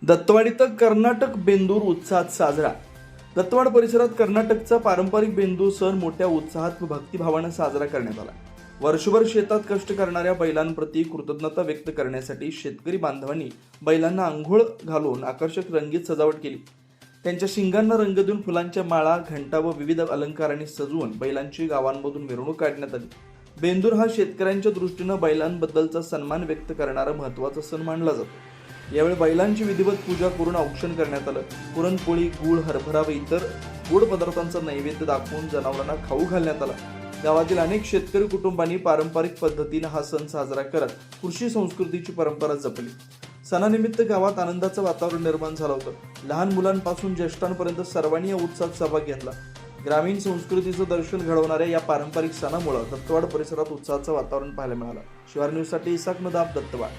दत्तवाड इथं कर्नाटक बेंदूर उत्साहात साजरा. दत्तवाड परिसरात कर्नाटकचा पारंपरिक बेंदूर सण मोठ्या उत्साहात व भक्तिभावानं साजरा करण्यात आला. वर्षभर शेतात कष्ट करणाऱ्या बैलांप्रती कृतज्ञता व्यक्त करण्यासाठी शेतकरी बांधवांनी बैलांना आंघोळ घालून आकर्षक रंगीत सजावट केली. त्यांच्या शिंगांना रंग देऊन फुलांच्या माळा, घंटा व विविध अलंकारांनी सजवून बैलांची गावांमधून मिरवणूक काढण्यात आली. बेंदूर हा शेतकऱ्यांच्या दृष्टीनं बैलांबद्दलचा सन्मान व्यक्त करणारा महत्त्वाचा सण मानला जातो. यावेळी बैलांची विधिवत पूजा करून औक्षण करण्यात आलं. पुरणपोळी, गूळ, हरभरा व इतर गोड पदार्थांचा नैवेद्य दाखवून जनावरांना खाऊ घालण्यात आला. गावातील अनेक शेतकरी कुटुंबांनी पारंपरिक पद्धतीने हा सण साजरा करत कृषी संस्कृतीची परंपरा जपली. सणानिमित्त गावात आनंदाचं वातावरण निर्माण झालं होतं. लहान मुलांपासून ज्येष्ठांपर्यंत सर्वांनी या उत्सवात सहभाग घेतला. ग्रामीण संस्कृतीचं दर्शन घडवणाऱ्या या पारंपरिक सणामुळे दत्तवाड परिसरात उत्साहाचं वातावरण पाहायला मिळालं. शिवार न्यूजसाठी इसाक नदाब, दत्तवाड.